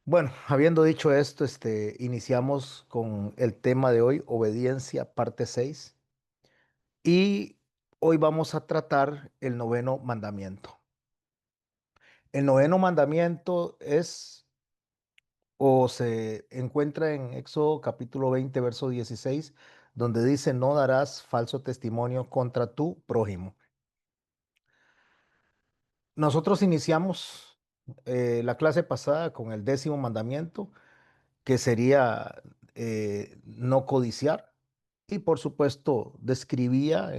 Bueno, habiendo dicho esto, iniciamos con el tema de hoy, obediencia, parte 6, y hoy vamos a tratar el noveno mandamiento. El noveno mandamiento es o se encuentra en Éxodo capítulo 20, verso 16, donde dice, no darás falso testimonio contra tu prójimo. Nosotros iniciamos la clase pasada con el décimo mandamiento, que sería no codiciar. Y por supuesto, describía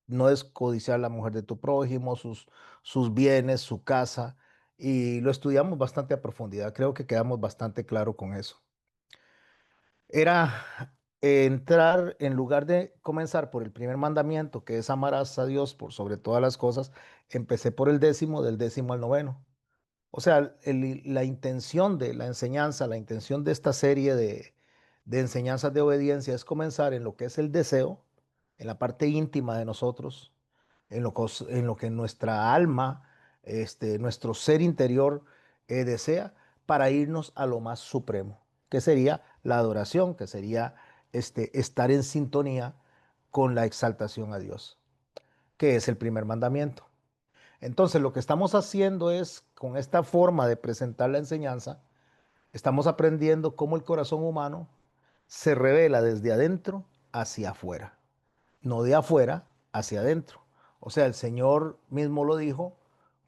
no es codiciar la mujer de tu prójimo, sus bienes, su casa. Y lo estudiamos bastante a profundidad. Creo que quedamos bastante claro con eso. Era entrar, en lugar de comenzar por el primer mandamiento, que es amarás a Dios por sobre todas las cosas, empecé por el décimo, del décimo al noveno. O sea, la intención de la enseñanza, la intención de esta serie de enseñanzas de obediencia es comenzar en lo que es el deseo, en la parte íntima de nosotros, en lo que nuestra alma, nuestro ser interior desea, para irnos a lo más supremo, que sería la adoración, que sería estar en sintonía con la exaltación a Dios, que es el primer mandamiento. Entonces, lo que estamos haciendo es, con esta forma de presentar la enseñanza, estamos aprendiendo cómo el corazón humano se revela desde adentro hacia afuera, no de afuera hacia adentro. O sea, el Señor mismo lo dijo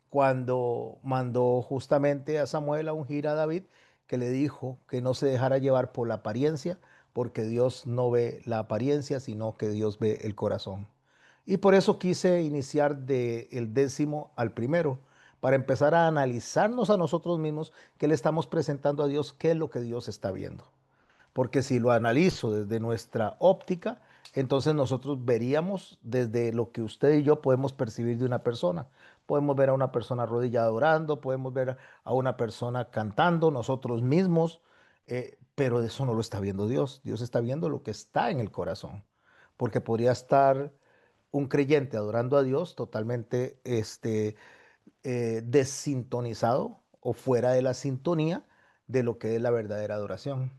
cuando mandó justamente a Samuel a ungir a David, que le dijo que no se dejara llevar por la apariencia, porque Dios no ve la apariencia, sino que Dios ve el corazón. Y por eso quise iniciar del décimo al primero, para empezar a analizarnos a nosotros mismos, qué le estamos presentando a Dios, qué es lo que Dios está viendo. Porque si lo analizo desde nuestra óptica, entonces nosotros veríamos desde lo que usted y yo podemos percibir de una persona. Podemos ver a una persona arrodillada orando, podemos ver a una persona cantando, nosotros mismos, pero eso no lo está viendo Dios. Dios está viendo lo que está en el corazón. Porque podría estar un creyente adorando a Dios totalmente desintonizado o fuera de la sintonía de lo que es la verdadera adoración.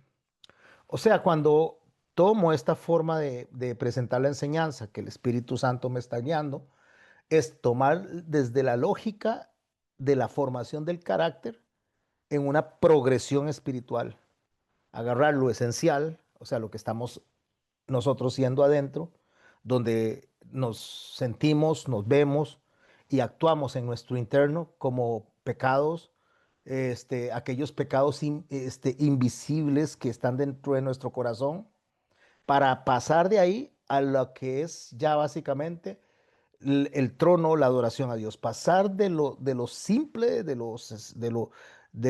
O sea, cuando tomo esta forma de presentar la enseñanza que el Espíritu Santo me está guiando, es tomar desde la lógica de la formación del carácter en una progresión espiritual, agarrar lo esencial, o sea, lo que estamos nosotros siendo adentro, donde nos sentimos, nos vemos y actuamos en nuestro interno como pecados, aquellos pecados invisibles que están dentro de nuestro corazón, para pasar de ahí a lo que es ya básicamente el trono, la adoración a Dios, pasar de lo simple, de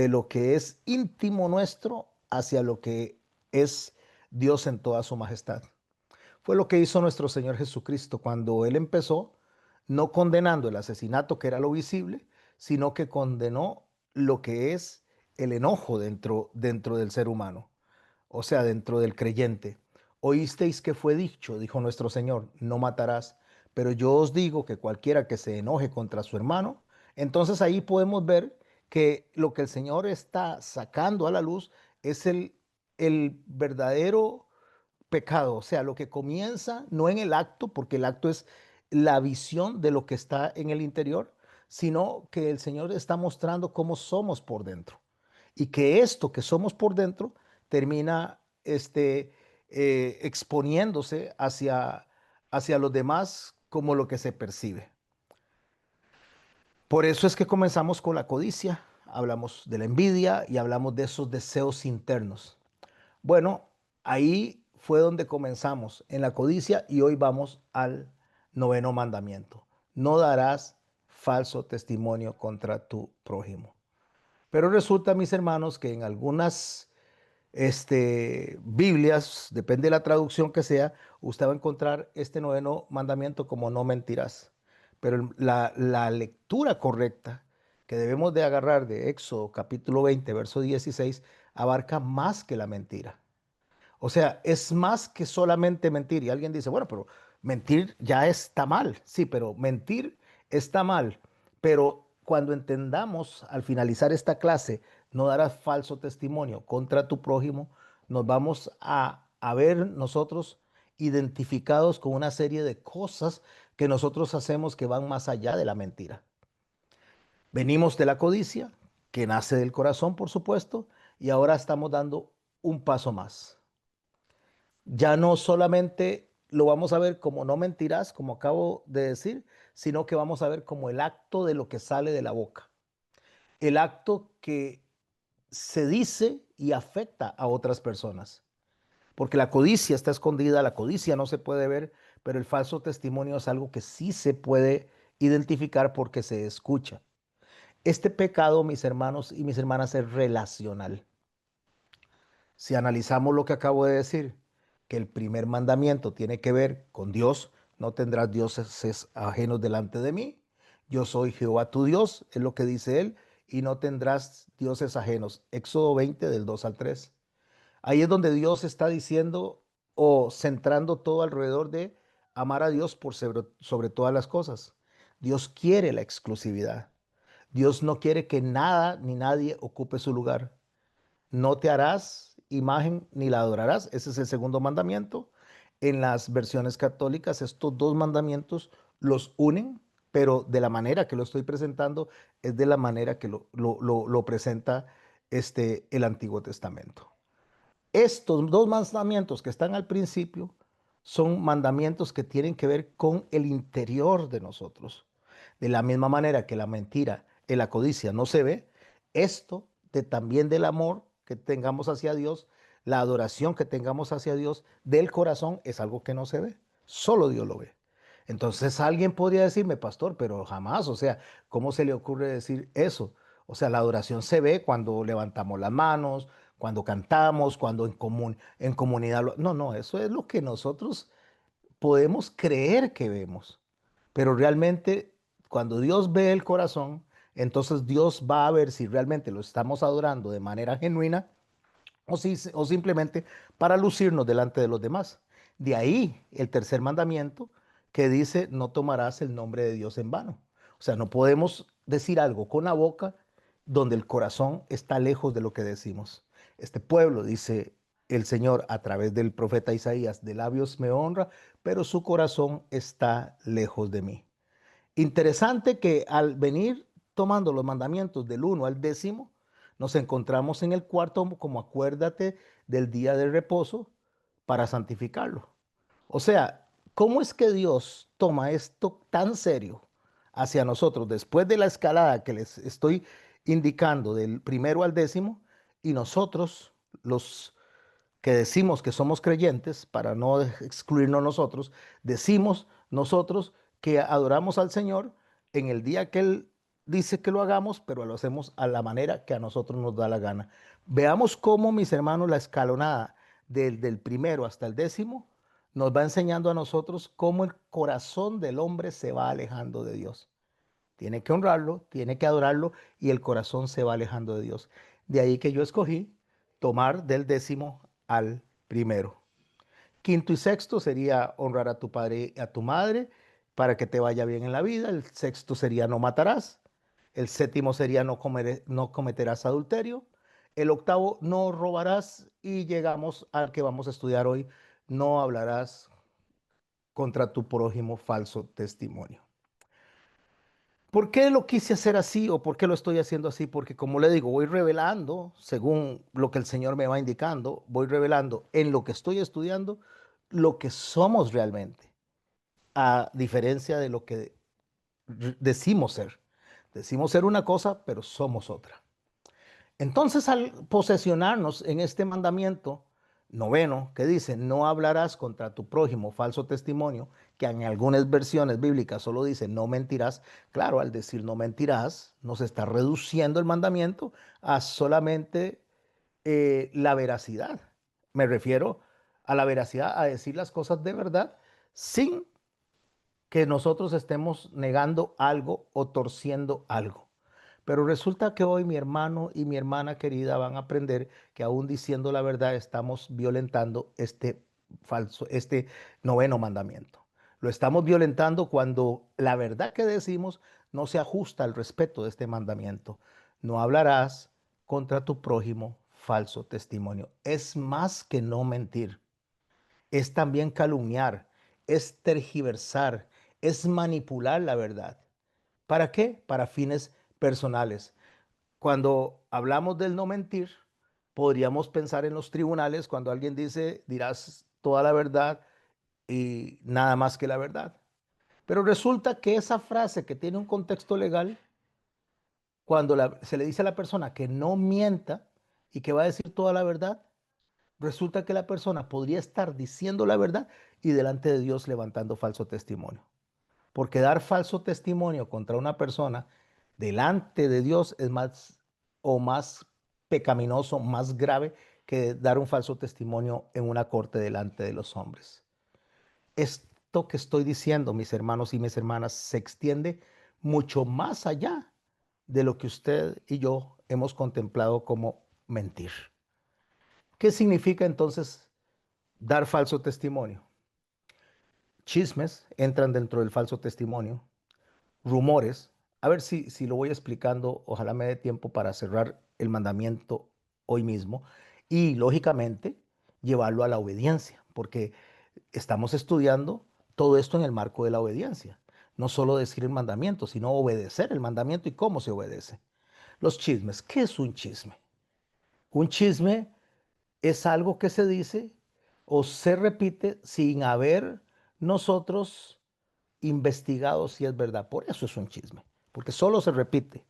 lo que es íntimo nuestro, hacia lo que es Dios en toda su majestad. Fue lo que hizo nuestro Señor Jesucristo cuando Él empezó, no condenando el asesinato, que era lo visible, sino que condenó lo que es el enojo dentro del ser humano, o sea, dentro del creyente. Oísteis que fue dicho, dijo nuestro Señor, no matarás, pero yo os digo que cualquiera que se enoje contra su hermano, entonces ahí podemos ver que lo que el Señor está sacando a la luz es el verdadero pecado, o sea, lo que comienza no en el acto, porque el acto es la visión de lo que está en el interior, sino que el Señor está mostrando cómo somos por dentro, y que esto que somos por dentro termina exponiéndose hacia los demás como lo que se percibe. Por eso es que comenzamos con la codicia, hablamos de la envidia y hablamos de esos deseos internos. Bueno, ahí fue donde comenzamos, en la codicia, y hoy vamos al noveno mandamiento. No darás falso testimonio contra tu prójimo. Pero resulta, mis hermanos, que en algunas Biblias, depende de la traducción que sea, usted va a encontrar este noveno mandamiento como no mentirás. Pero la lectura correcta que debemos de agarrar de Éxodo capítulo 20, verso 16, abarca más que la mentira. O sea, es más que solamente mentir. Y alguien dice, bueno, pero mentir ya está mal. Sí, pero mentir está mal. Pero cuando entendamos al finalizar esta clase no darás falso testimonio contra tu prójimo, nos vamos a ver nosotros identificados con una serie de cosas que nosotros hacemos que van más allá de la mentira. Venimos de la codicia, que nace del corazón, por supuesto, y ahora estamos dando un paso más. Ya no solamente lo vamos a ver como no mentirás, como acabo de decir, sino que vamos a ver como el acto de lo que sale de la boca. El acto que se dice y afecta a otras personas. Porque la codicia está escondida, la codicia no se puede ver, pero el falso testimonio es algo que sí se puede identificar porque se escucha. Este pecado, mis hermanos y mis hermanas, es relacional. Si analizamos lo que acabo de decir, que el primer mandamiento tiene que ver con Dios, no tendrás dioses ajenos delante de mí. Yo soy Jehová tu Dios, es lo que dice él, y no tendrás dioses ajenos. Éxodo 20 del 2 al 3. Ahí es donde Dios está diciendo o centrando todo alrededor de amar a Dios por sobre todas las cosas. Dios quiere la exclusividad. Dios no quiere que nada ni nadie ocupe su lugar. No te harás imagen ni la adorarás. Ese es el segundo mandamiento. En las versiones católicas, estos dos mandamientos los unen, pero de la manera que lo estoy presentando es de la manera que lo presenta el Antiguo Testamento. Estos dos mandamientos que están al principio son mandamientos que tienen que ver con el interior de nosotros. De la misma manera que la mentira y la codicia no se ve, esto también del amor que tengamos hacia Dios, la adoración que tengamos hacia Dios del corazón es algo que no se ve, solo Dios lo ve. Entonces alguien podría decirme, pastor, pero jamás, o sea, ¿cómo se le ocurre decir eso? O sea, la adoración se ve cuando levantamos las manos, cuando cantamos, cuando en comunidad. No, no, eso es lo que nosotros podemos creer que vemos. Pero realmente, cuando Dios ve el corazón, entonces Dios va a ver si realmente lo estamos adorando de manera genuina o simplemente para lucirnos delante de los demás. De ahí el tercer mandamiento que dice, no tomarás el nombre de Dios en vano. O sea, no podemos decir algo con la boca donde el corazón está lejos de lo que decimos. Este pueblo, dice el Señor a través del profeta Isaías, de labios me honra, pero su corazón está lejos de mí. Interesante que al venir tomando los mandamientos del 1 al 10, nos encontramos en el cuarto como acuérdate del día de reposo para santificarlo. O sea, ¿cómo es que Dios toma esto tan serio hacia nosotros después de la escalada que les estoy indicando del 1 al 10 y nosotros, los que decimos que somos creyentes, para no excluirnos nosotros, decimos nosotros que adoramos al Señor en el día que Él dice que lo hagamos, pero lo hacemos a la manera que a nosotros nos da la gana? Veamos cómo, mis hermanos, la escalonada del 1 hasta el 10 nos va enseñando a nosotros cómo el corazón del hombre se va alejando de Dios. Tiene que honrarlo, tiene que adorarlo y el corazón se va alejando de Dios. De ahí que yo escogí tomar del 10 al 1. Quinto y sexto sería honrar a tu padre y a tu madre para que te vaya bien en la vida. El sexto sería no matarás. El séptimo sería no cometerás adulterio. El octavo, no robarás. Y llegamos al que vamos a estudiar hoy, no hablarás contra tu prójimo falso testimonio. ¿Por qué lo quise hacer así o por qué lo estoy haciendo así? Porque como le digo, voy revelando, según lo que el Señor me va indicando, voy revelando en lo que estoy estudiando lo que somos realmente, a diferencia de lo que decimos ser. Decimos ser una cosa, pero somos otra. Entonces, al posesionarnos en este mandamiento noveno que dice, no hablarás contra tu prójimo falso testimonio, que en algunas versiones bíblicas solo dice, no mentirás, claro, al decir no mentirás, nos está reduciendo el mandamiento a solamente la veracidad. Me refiero a la veracidad, a decir las cosas de verdad sin que nosotros estemos negando algo o torciendo algo. Pero resulta que hoy mi hermano y mi hermana querida van a aprender que aún diciendo la verdad estamos violentando este noveno mandamiento. Lo estamos violentando cuando la verdad que decimos no se ajusta al respeto de este mandamiento. No hablarás contra tu prójimo falso testimonio. Es más que no mentir, es también calumniar, es tergiversar, es manipular la verdad. ¿Para qué? Para fines personales. Cuando hablamos del no mentir, podríamos pensar en los tribunales cuando alguien dice, dirás toda la verdad y nada más que la verdad. Pero resulta que esa frase que tiene un contexto legal, cuando se le dice a la persona que no mienta y que va a decir toda la verdad, resulta que la persona podría estar diciendo la verdad y delante de Dios levantando falso testimonio. Porque dar falso testimonio contra una persona delante de Dios es más pecaminoso, más grave que dar un falso testimonio en una corte delante de los hombres. Esto que estoy diciendo, mis hermanos y mis hermanas, se extiende mucho más allá de lo que usted y yo hemos contemplado como mentir. ¿Qué significa entonces dar falso testimonio? Chismes entran dentro del falso testimonio, rumores. A ver si lo voy explicando, ojalá me dé tiempo para cerrar el mandamiento hoy mismo y lógicamente llevarlo a la obediencia, porque estamos estudiando todo esto en el marco de la obediencia. No solo decir el mandamiento, sino obedecer el mandamiento y cómo se obedece. Los chismes. ¿Qué es un chisme? Un chisme es algo que se dice o se repite sin haber nosotros investigado si es verdad. Por eso es un chisme, porque solo se repite.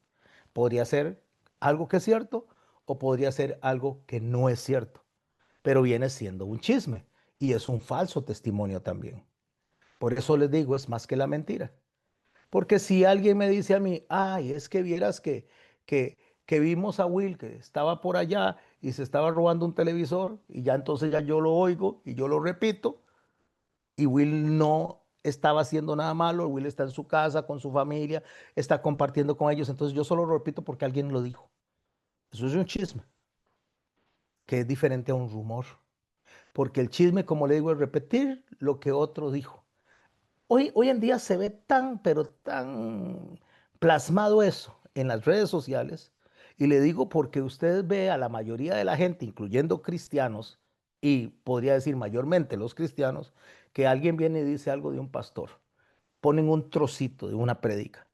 Podría ser algo que es cierto o podría ser algo que no es cierto, pero viene siendo un chisme y es un falso testimonio también. Por eso les digo, es más que la mentira. Porque si alguien me dice a mí, ay, es que vieras que, que vimos a Will que estaba por allá y se estaba robando un televisor y ya entonces ya yo lo oigo y yo lo repito y Will no estaba haciendo nada malo, Will está en su casa con su familia, está compartiendo con ellos, entonces yo solo lo repito porque alguien lo dijo. Eso es un chisme, que es diferente a un rumor. Porque el chisme, como le digo, es repetir lo que otro dijo. Hoy en día se ve tan, pero tan plasmado eso en las redes sociales. Y le digo porque usted ve a la mayoría de la gente, incluyendo cristianos, y podría decir mayormente los cristianos, que alguien viene y dice algo de un pastor. Ponen un trocito de una prédica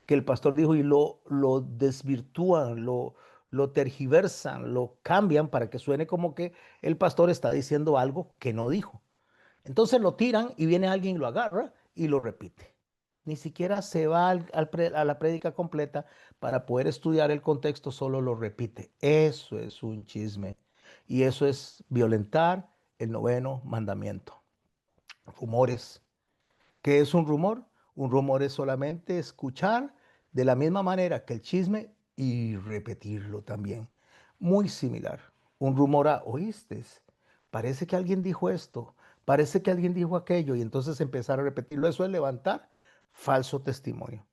que el pastor dijo y lo desvirtúan, lo tergiversan, lo cambian para que suene como que el pastor está diciendo algo que no dijo. Entonces lo tiran y viene alguien y lo agarra y lo repite. Ni siquiera se va a la prédica completa para poder estudiar el contexto, solo lo repite. Eso es un chisme. Y eso es violentar el noveno mandamiento. Rumores. ¿Qué es un rumor? Un rumor es solamente escuchar de la misma manera que el chisme y repetirlo también. Muy similar. Un rumor a, oíste, parece que alguien dijo esto, parece que alguien dijo aquello y entonces empezar a repetirlo. Eso es levantar falso testimonio.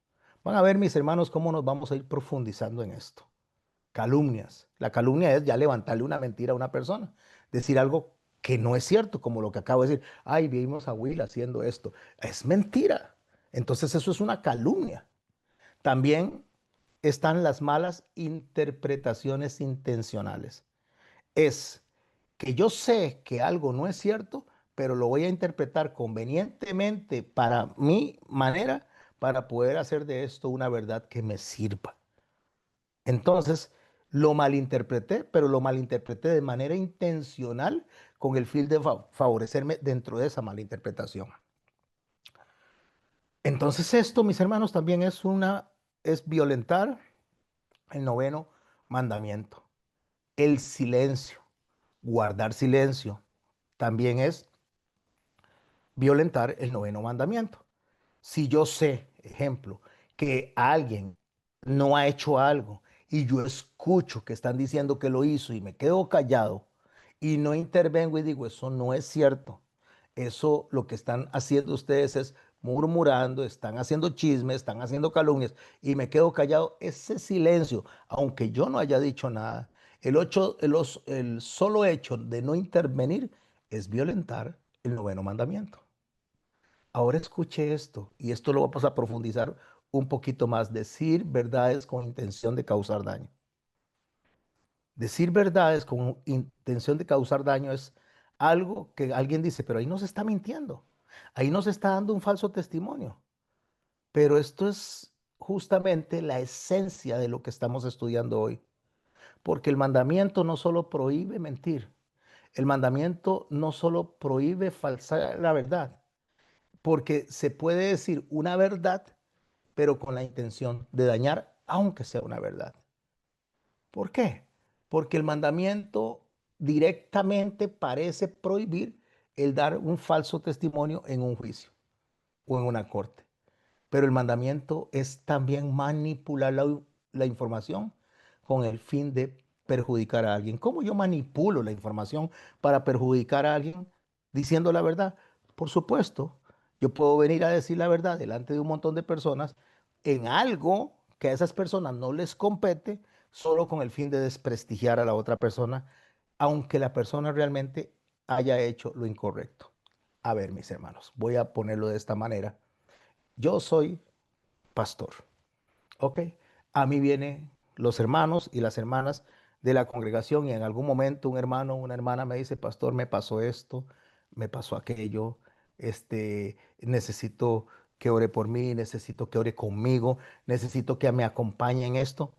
Van a ver, mis hermanos, cómo nos vamos a ir profundizando en esto. Calumnias. La calumnia es ya levantarle una mentira a una persona, decir algo que no es cierto, como lo que acabo de decir. Ay, vimos a Will haciendo esto. Es mentira. Entonces eso es una calumnia. También están las malas interpretaciones intencionales. Es que yo sé que algo no es cierto, pero lo voy a interpretar convenientemente para mi manera, para poder hacer de esto una verdad que me sirva. Entonces, lo malinterpreté, pero lo malinterpreté de manera intencional con el fin de favorecerme dentro de esa malinterpretación. Entonces, esto, mis hermanos, también es violentar el noveno mandamiento. El silencio, guardar silencio, también es violentar el noveno mandamiento. Si yo sé, ejemplo, que alguien no ha hecho algo y yo escucho que están diciendo que lo hizo y me quedo callado y no intervengo y digo, eso no es cierto. Eso lo que están haciendo ustedes es murmurando, están haciendo chismes, están haciendo calumnias y me quedo callado. Ese silencio, aunque yo no haya dicho nada, el solo hecho de no intervenir es violentar el noveno mandamiento. Ahora escuche esto, y esto lo vamos a profundizar un poquito más. Decir verdades con intención de causar daño. Decir verdades con intención de causar daño es algo que alguien dice, pero ahí no se está mintiendo, ahí no se está dando un falso testimonio. Pero esto es justamente la esencia de lo que estamos estudiando hoy, porque el mandamiento no solo prohíbe mentir, el mandamiento no solo prohíbe falsar la verdad, porque se puede decir una verdad, pero con la intención de dañar, aunque sea una verdad. ¿Por qué? Porque el mandamiento directamente parece prohibir el dar un falso testimonio en un juicio o en una corte. Pero el mandamiento es también manipular la información con el fin de perjudicar a alguien. ¿Cómo yo manipulo la información para perjudicar a alguien diciendo la verdad? Por supuesto, yo puedo venir a decir la verdad delante de un montón de personas en algo que a esas personas no les compete, solo con el fin de desprestigiar a la otra persona, aunque la persona realmente haya hecho lo incorrecto. A ver, mis hermanos, voy a ponerlo de esta manera. Yo soy pastor, ¿ok? A mí vienen los hermanos y las hermanas de la congregación y en algún momento un hermano o una hermana me dice, pastor, me pasó esto, me pasó aquello, necesito que ore por mí, necesito que ore conmigo, necesito que me acompañe en esto.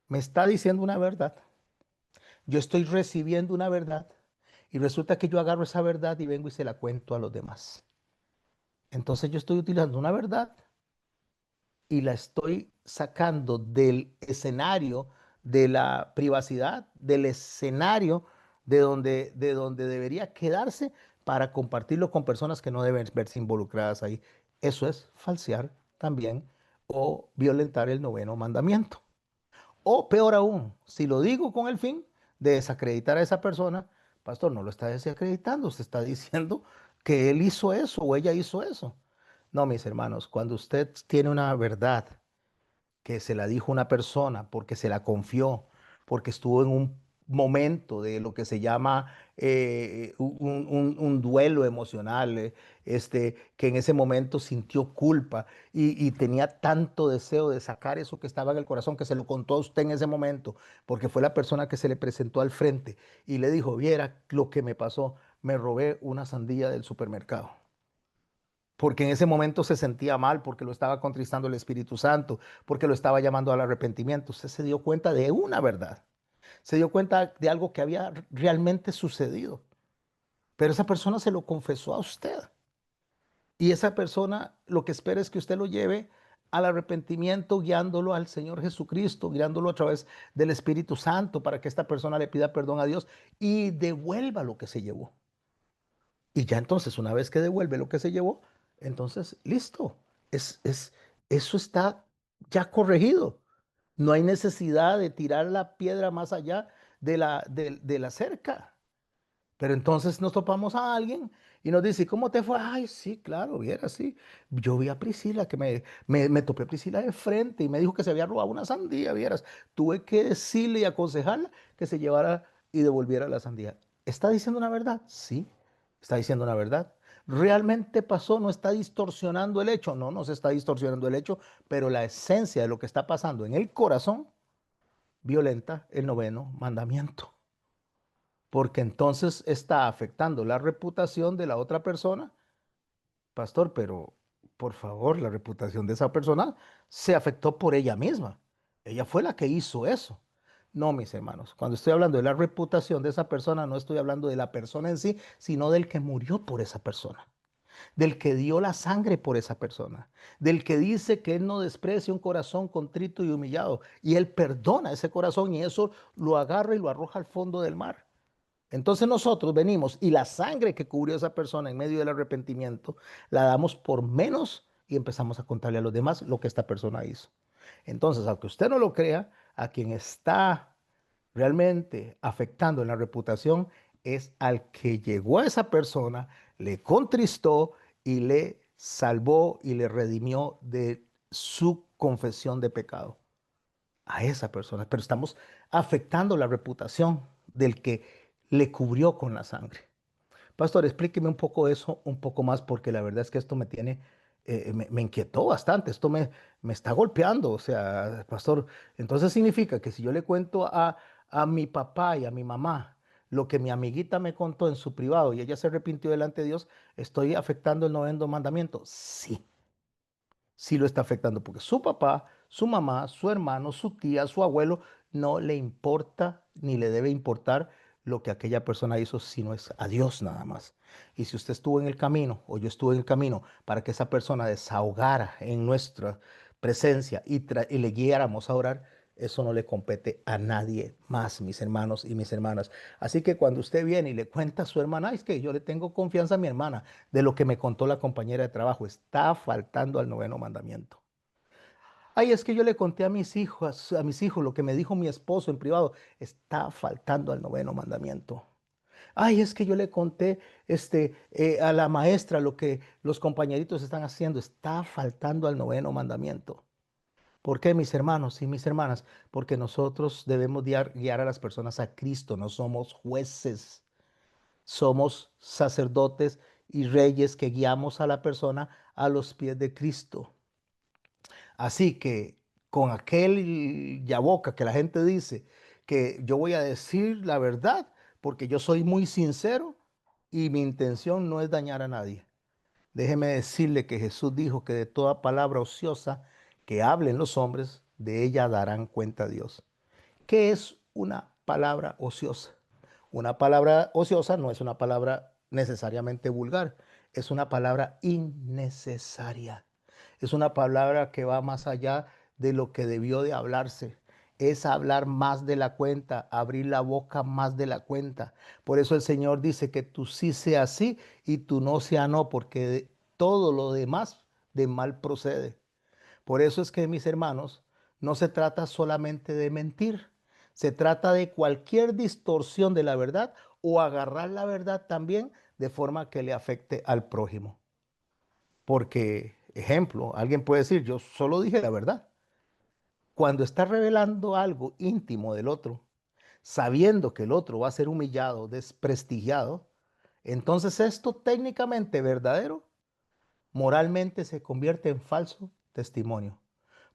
Me está diciendo una verdad. Yo estoy recibiendo una verdad y resulta que yo agarro esa verdad y vengo y se la cuento a los demás. Entonces yo estoy utilizando una verdad y la estoy sacando del escenario de la privacidad, del escenario de donde debería quedarse para compartirlo con personas que no deben verse involucradas ahí. Eso es falsear también o violentar el noveno mandamiento. O peor aún, si lo digo con el fin de desacreditar a esa persona, pastor, no lo está desacreditando, usted está diciendo que él hizo eso o ella hizo eso. No, mis hermanos, cuando usted tiene una verdad que se la dijo una persona porque se la confió, porque estuvo en un momento de lo que se llama un duelo emocional, que en ese momento sintió culpa y tenía tanto deseo de sacar eso que estaba en el corazón, que se lo contó a usted en ese momento, porque fue la persona que se le presentó al frente y le dijo, viera lo que me pasó, me robé una sandía del supermercado porque en ese momento se sentía mal, porque lo estaba contristando el Espíritu Santo, porque lo estaba llamando al arrepentimiento. Usted se dio cuenta de una verdad, se dio cuenta de algo que había realmente sucedido, pero esa persona se lo confesó a usted y esa persona lo que espera es que usted lo lleve al arrepentimiento, guiándolo al Señor Jesucristo, guiándolo a través del Espíritu Santo para que esta persona le pida perdón a Dios y devuelva lo que se llevó. Y ya entonces, una vez que devuelve lo que se llevó, entonces, listo. Eso está ya corregido. No hay necesidad de tirar la piedra más allá de la cerca. Pero entonces nos topamos a alguien y nos dice, ¿cómo te fue? Ay, sí, claro, viera, sí. Yo vi a Priscila, que me topé a Priscila de frente y me dijo que se había robado una sandía, vieras. Tuve que decirle y aconsejarla que se llevara y devolviera la sandía. ¿Está diciendo una verdad? Sí, está diciendo una verdad. ¿Realmente pasó? ¿No está distorsionando el hecho? No, no se está distorsionando el hecho, pero la esencia de lo que está pasando en el corazón violenta el noveno mandamiento porque entonces está afectando la reputación de la otra persona. Pastor, pero por favor, la reputación de esa persona se afectó por ella misma. Ella fue la que hizo eso. No, mis hermanos, cuando estoy hablando de la reputación de esa persona, no estoy hablando de la persona en sí, sino del que murió por esa persona, del que dio la sangre por esa persona, del que dice que él no desprecia un corazón contrito y humillado, y él perdona ese corazón y eso lo agarra y lo arroja al fondo del mar. Entonces nosotros venimos y la sangre que cubrió a esa persona en medio del arrepentimiento la damos por menos y empezamos a contarle a los demás lo que esta persona hizo. Entonces, aunque usted no lo crea, a quien está realmente afectando en la reputación es al que llegó a esa persona, le contristó y le salvó y le redimió de su confesión de pecado a esa persona, pero estamos afectando la reputación del que le cubrió con la sangre. Pastor, explíqueme un poco eso, un poco más, porque la verdad es que esto me tiene, me inquietó bastante, esto me está golpeando, o sea, pastor, entonces significa que si yo le cuento a mi papá y a mi mamá lo que mi amiguita me contó en su privado y ella se arrepintió delante de Dios, ¿estoy afectando el noveno mandamiento? Sí, sí lo está afectando porque su papá, su mamá, su hermano, su tía, su abuelo, no le importa ni le debe importar lo que aquella persona hizo, sino es a Dios nada más. Y si usted estuvo en el camino o yo estuve en el camino para que esa persona desahogara en nuestra presencia y le guiáramos a orar, eso no le compete a nadie más, mis hermanos y mis hermanas. Así que cuando usted viene y le cuenta a su hermana, "Ay, es que yo le tengo confianza a mi hermana de lo que me contó la compañera de trabajo", está faltando al noveno mandamiento. Ay, es que yo le conté a mis hijos lo que me dijo mi esposo en privado, está faltando al noveno mandamiento. Ay, es que yo le conté a la maestra lo que los compañeritos están haciendo, está faltando al noveno mandamiento. ¿Por qué, mis hermanos y mis hermanas? Porque nosotros debemos guiar a las personas a Cristo, no somos jueces, somos sacerdotes y reyes que guiamos a la persona a los pies de Cristo. Así que con aquel ya boca que la gente dice que yo voy a decir la verdad porque yo soy muy sincero y mi intención no es dañar a nadie. Déjeme decirle que Jesús dijo que de toda palabra ociosa que hablen los hombres, de ella darán cuenta a Dios. ¿Qué es una palabra ociosa? Una palabra ociosa no es una palabra necesariamente vulgar, es una palabra innecesaria. Es una palabra que va más allá de lo que debió de hablarse. Es hablar más de la cuenta, abrir la boca más de la cuenta. Por eso el Señor dice que tú sí sea sí y tú no sea no, porque todo lo demás de mal procede. Por eso es que, mis hermanos, no se trata solamente de mentir, se trata de cualquier distorsión de la verdad o agarrar la verdad también de forma que le afecte al prójimo. Porque, ejemplo, alguien puede decir, yo solo dije la verdad. Cuando está revelando algo íntimo del otro, sabiendo que el otro va a ser humillado, desprestigiado, entonces esto técnicamente verdadero, moralmente se convierte en falso testimonio.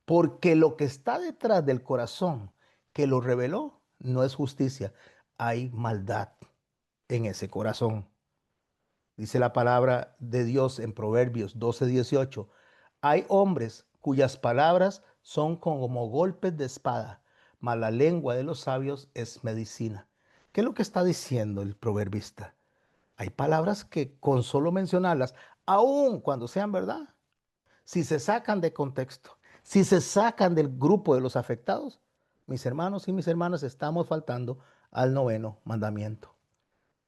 Porque lo que está detrás del corazón que lo reveló no es justicia, hay maldad en ese corazón. Dice la palabra de Dios en Proverbios 12:18. Hay hombres cuyas palabras son como golpes de espada, mas la lengua de los sabios es medicina. ¿Qué es lo que está diciendo el proverbista? Hay palabras que con solo mencionarlas, aun cuando sean verdad, si se sacan de contexto, si se sacan del grupo de los afectados, mis hermanos y mis hermanas, estamos faltando al noveno mandamiento.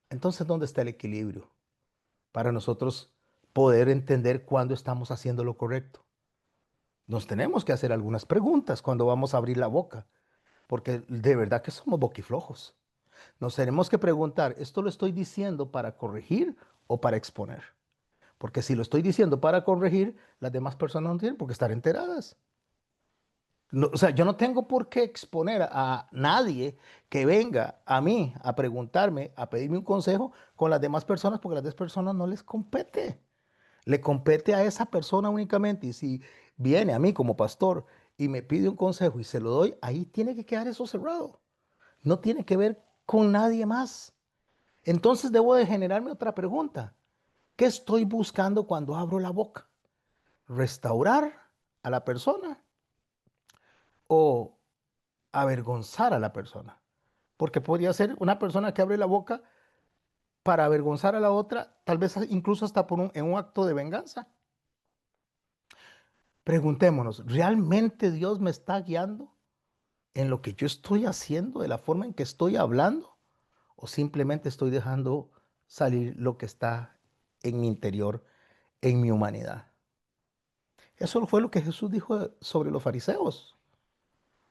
Entonces, ¿dónde está el equilibrio para nosotros poder entender cuándo estamos haciendo lo correcto? Nos tenemos que hacer algunas preguntas cuando vamos a abrir la boca, porque de verdad que somos boquiflojos. Nos tenemos que preguntar, ¿esto lo estoy diciendo para corregir o para exponer? Porque si lo estoy diciendo para corregir, las demás personas no tienen por qué estar enteradas. O sea, yo no tengo por qué exponer a nadie que venga a mí a preguntarme, a pedirme un consejo con las demás personas, porque a las demás personas no les compete. Le compete a esa persona únicamente. Y si viene a mí como pastor y me pide un consejo y se lo doy, ahí tiene que quedar eso cerrado. No tiene que ver con nadie más. Entonces debo de generarme otra pregunta. ¿Qué estoy buscando cuando abro la boca? ¿Restaurar a la persona o avergonzar a la persona? Porque podría ser una persona que abre la boca para avergonzar a la otra, tal vez incluso hasta en un acto de venganza. Preguntémonos, ¿realmente Dios me está guiando en lo que yo estoy haciendo, de la forma en que estoy hablando? ¿O simplemente estoy dejando salir lo que está en mi interior, en mi humanidad? Eso fue lo que Jesús dijo sobre los fariseos.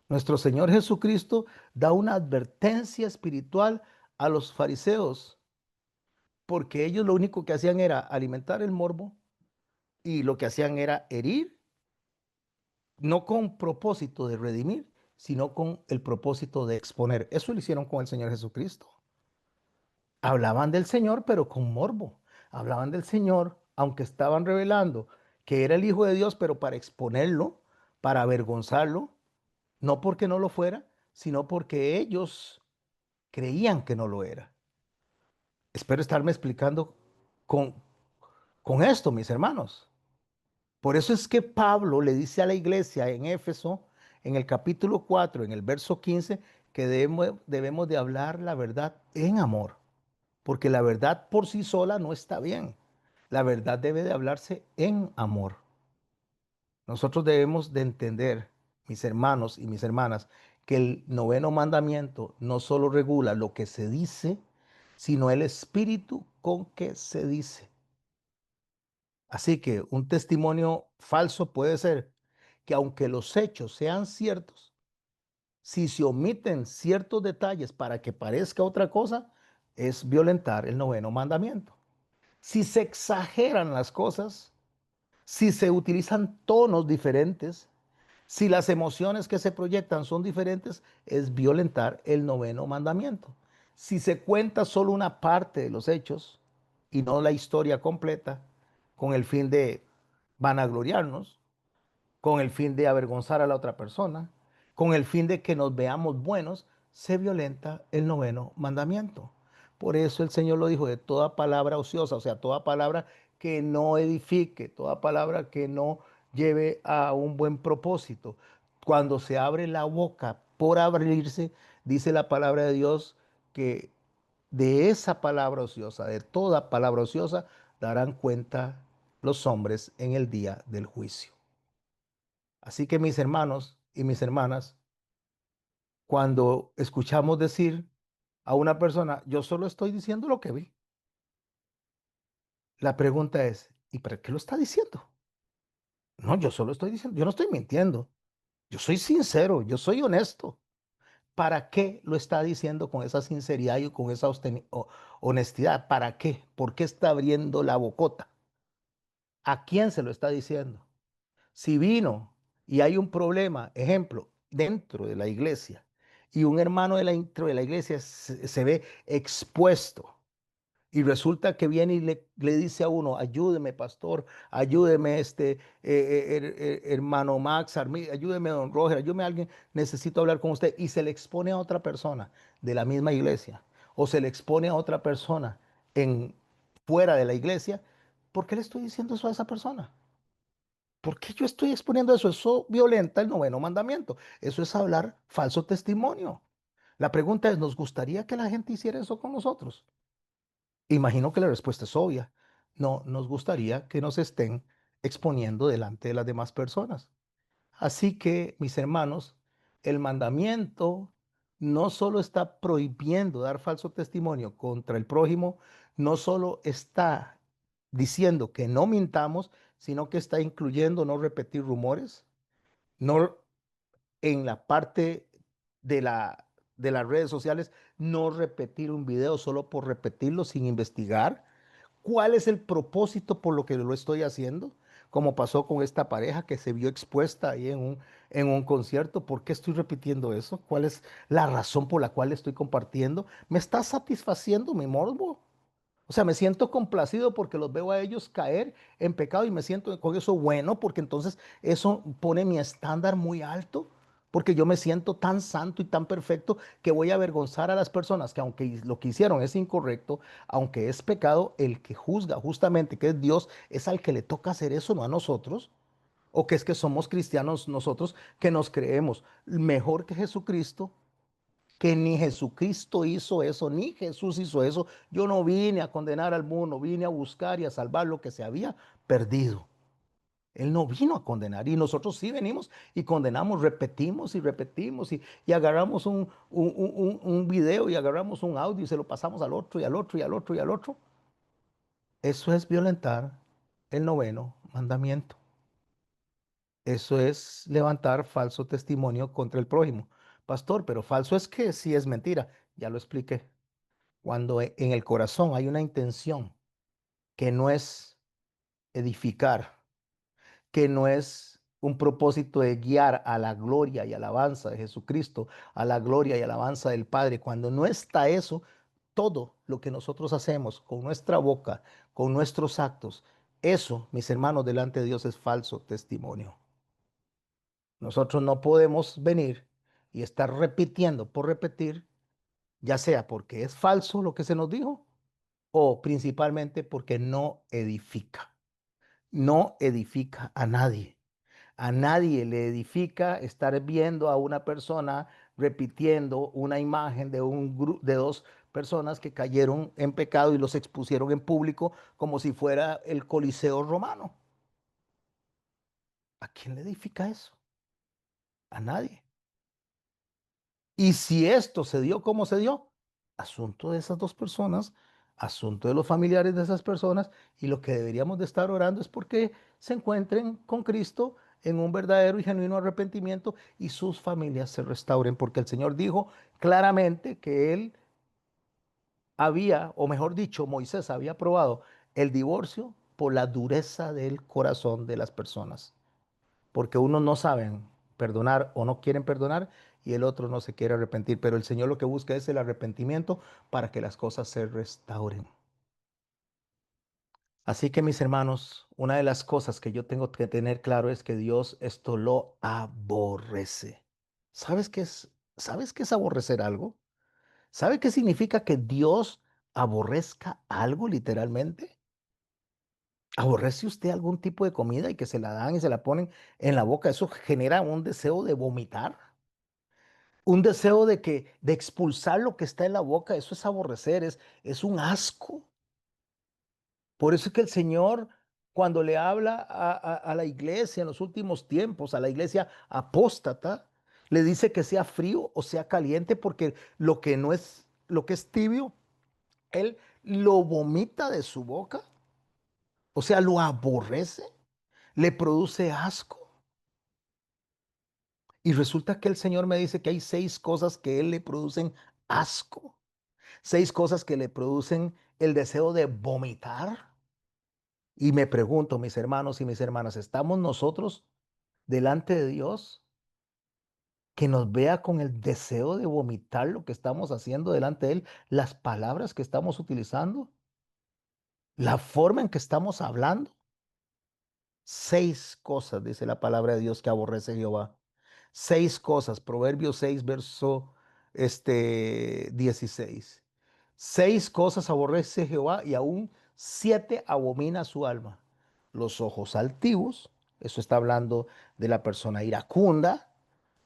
Nuestro Señor Jesucristo da una advertencia espiritual a los fariseos porque ellos lo único que hacían era alimentar el morbo y lo que hacían era herir, no con propósito de redimir, sino con el propósito de exponer. Eso lo hicieron con el Señor Jesucristo. Hablaban del Señor, pero con morbo. Hablaban del Señor, aunque estaban revelando que era el Hijo de Dios, pero para exponerlo, para avergonzarlo, no porque no lo fuera, sino porque ellos creían que no lo era. Espero estarme explicando con, con esto, mis hermanos. Por eso es que Pablo le dice a la iglesia en Éfeso, en el capítulo 4, en el verso 15, que debemos de hablar la verdad en amor, porque la verdad por sí sola no está bien. La verdad debe de hablarse en amor. Nosotros debemos de entender, mis hermanos y mis hermanas, que el noveno mandamiento no solo regula lo que se dice, sino el espíritu con que se dice. Así que un testimonio falso puede ser que aunque los hechos sean ciertos, si se omiten ciertos detalles para que parezca otra cosa, es violentar el noveno mandamiento. Si se exageran las cosas, si se utilizan tonos diferentes, si las emociones que se proyectan son diferentes, es violentar el noveno mandamiento. Si se cuenta solo una parte de los hechos y no la historia completa, con el fin de vanagloriarnos, con el fin de avergonzar a la otra persona, con el fin de que nos veamos buenos, se violenta el noveno mandamiento. Por eso el Señor lo dijo, de toda palabra ociosa, o sea, toda palabra que no edifique, toda palabra que no lleve a un buen propósito. Cuando se abre la boca por abrirse, dice la palabra de Dios que de esa palabra ociosa, de toda palabra ociosa, darán cuenta los hombres en el día del juicio. Así que mis hermanos y mis hermanas, cuando escuchamos decir a una persona, yo solo estoy diciendo lo que vi, la pregunta es, ¿y para qué lo está diciendo? No, yo solo estoy diciendo, yo no estoy mintiendo, yo soy sincero, yo soy honesto. ¿Para qué lo está diciendo con esa sinceridad y con esa honestidad? ¿Para qué? ¿Por qué está abriendo la bocota? ¿A quién se lo está diciendo? Si vino y hay un problema, ejemplo, dentro de la iglesia, y un hermano dentro de la iglesia se ve expuesto, y resulta que viene y le dice a uno, ayúdeme, pastor, ayúdeme, hermano Max, ayúdeme, don Roger, ayúdeme a alguien, necesito hablar con usted, y se le expone a otra persona de la misma iglesia, o se le expone a otra persona en, fuera de la iglesia, ¿por qué le estoy diciendo eso a esa persona? ¿Por qué yo estoy exponiendo eso? Eso violenta el noveno mandamiento. Eso es hablar falso testimonio. La pregunta es, ¿nos gustaría que la gente hiciera eso con nosotros? Imagino que la respuesta es obvia. No, nos gustaría que nos estén exponiendo delante de las demás personas. Así que, mis hermanos, el mandamiento no solo está prohibiendo dar falso testimonio contra el prójimo, no solo está diciendo que no mintamos, sino que está incluyendo no repetir rumores, no en la parte de de las redes sociales, no repetir un video solo por repetirlo sin investigar. ¿Cuál es el propósito por lo que lo estoy haciendo? Como pasó con esta pareja que se vio expuesta ahí en un concierto. ¿Por qué estoy repitiendo eso? ¿Cuál es la razón por la cual estoy compartiendo? ¿Me está satisfaciendo mi morbo? O sea, me siento complacido porque los veo a ellos caer en pecado y me siento con eso bueno porque entonces eso pone mi estándar muy alto porque yo me siento tan santo y tan perfecto que voy a avergonzar a las personas que aunque lo que hicieron es incorrecto, aunque es pecado, el que juzga justamente que es Dios es al que le toca hacer eso, no a nosotros. O que es que somos cristianos nosotros que nos creemos mejor que Jesucristo, que ni Jesucristo hizo eso, ni Jesús hizo eso. Yo no vine a condenar al mundo, vine a buscar y a salvar lo que se había perdido. Él no vino a condenar y nosotros sí venimos y condenamos, repetimos y repetimos y agarramos un video y agarramos un audio y se lo pasamos al otro y al otro y al otro y al otro. Eso es violentar el noveno mandamiento. Eso es levantar falso testimonio contra el prójimo. Pastor, pero falso es que sí es mentira. Ya lo expliqué. Cuando en el corazón hay una intención que no es edificar, que no es un propósito de guiar a la gloria y alabanza de Jesucristo, a la gloria y alabanza del Padre, cuando no está eso, todo lo que nosotros hacemos con nuestra boca, con nuestros actos, eso, mis hermanos, delante de Dios es falso testimonio. Nosotros no podemos venir y estar repitiendo por repetir ya sea porque es falso lo que se nos dijo o principalmente porque no edifica. No edifica a nadie. A nadie le edifica estar viendo a una persona repitiendo una imagen de de dos personas que cayeron en pecado y los expusieron en público como si fuera el Coliseo romano. ¿A quién le edifica eso? A nadie. Y si esto se dio como se dio, asunto de esas dos personas, asunto de los familiares de esas personas, y lo que deberíamos de estar orando es porque se encuentren con Cristo en un verdadero y genuino arrepentimiento y sus familias se restauren, porque el Señor dijo claramente que Él había, o mejor dicho, Moisés había aprobado el divorcio por la dureza del corazón de las personas, porque unos no saben perdonar o no quieren perdonar y el otro no se quiere arrepentir, pero el Señor lo que busca es el arrepentimiento para que las cosas se restauren. Así que mis hermanos, una de las cosas que yo tengo que tener claro es que Dios esto lo aborrece. ¿Sabes qué es? ¿Sabes qué es aborrecer algo? ¿Sabe qué significa que Dios aborrezca algo literalmente? ¿Aborrece usted algún tipo de comida y que se la dan y se la ponen en la boca? Eso genera un deseo de vomitar, un deseo de expulsar lo que está en la boca. Eso es aborrecer, es un asco. Por eso es que el Señor, cuando le habla a la iglesia en los últimos tiempos, a la iglesia apóstata, le dice que sea frío o sea caliente, porque lo que no es, lo que es tibio, Él lo vomita de su boca, o sea, lo aborrece, le produce asco. Y resulta que el Señor me dice que hay seis cosas que Él le producen asco, seis cosas que le producen el deseo de vomitar. Y me pregunto, mis hermanos y mis hermanas, ¿estamos nosotros delante de Dios que nos vea con el deseo de vomitar lo que estamos haciendo delante de Él, las palabras que estamos utilizando, la forma en que estamos hablando? Seis cosas, dice la palabra de Dios, que aborrece Jehová. Seis cosas, Proverbios 6, verso 16. Seis cosas aborrece Jehová y aún siete abomina su alma. Los ojos altivos, eso está hablando de la persona iracunda,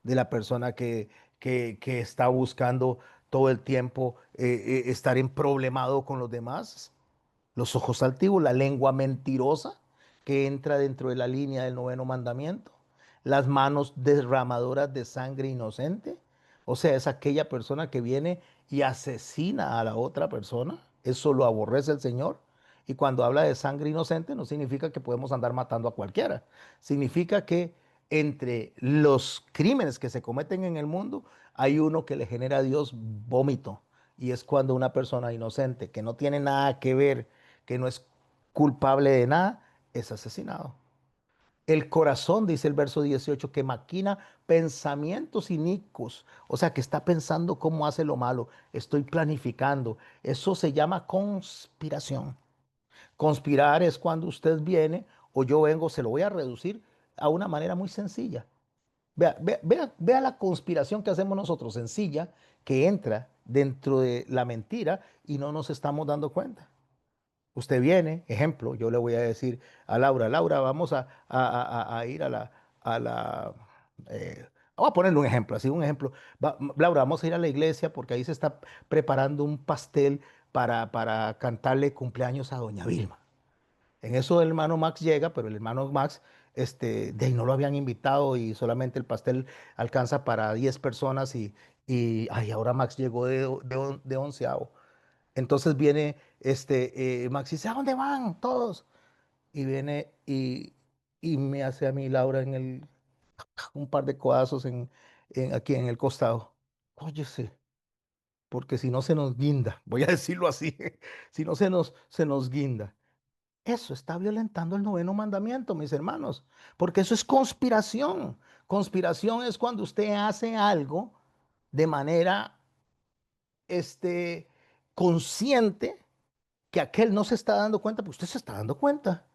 de la persona que está buscando todo el tiempo estar en problemado con los demás. Los ojos altivos, la lengua mentirosa que entra dentro de la línea del noveno mandamiento, las manos derramadoras de sangre inocente, o sea, es aquella persona que viene y asesina a la otra persona, eso lo aborrece el Señor. Y cuando habla de sangre inocente no significa que podemos andar matando a cualquiera, significa que entre los crímenes que se cometen en el mundo hay uno que le genera a Dios vómito. Y es cuando una persona inocente que no tiene nada que ver, que no es culpable de nada, es asesinado. El corazón, dice el verso 18, que maquina pensamientos inicuos, o sea, que está pensando cómo hace lo malo, estoy planificando. Eso se llama conspiración. Conspirar es cuando usted viene o yo vengo, se lo voy a reducir a una manera muy sencilla. Vea la conspiración que hacemos nosotros, sencilla, que entra dentro de la mentira y no nos estamos dando cuenta. Usted viene, ejemplo, yo le voy a decir a Laura, Laura, vamos a ir a la, vamos a ponerle un ejemplo, así un ejemplo. Laura, vamos a ir a la iglesia porque ahí se está preparando un pastel para cantarle cumpleaños a doña Vilma. En eso el hermano Max llega, pero el hermano Max, de ahí no lo habían invitado y solamente el pastel alcanza para 10 personas y ay, ahora Max llegó de onceavo. Entonces viene Max y dice, ¿a dónde van todos? Y viene y me hace a mí Laura un par de codazos aquí en el costado. Óyese, porque si no se nos guinda, voy a decirlo así, si no se nos guinda. Eso está violentando el noveno mandamiento, mis hermanos, porque eso es conspiración. Conspiración es cuando usted hace algo de manera consciente que aquel no se está dando cuenta, pues usted se está dando cuenta.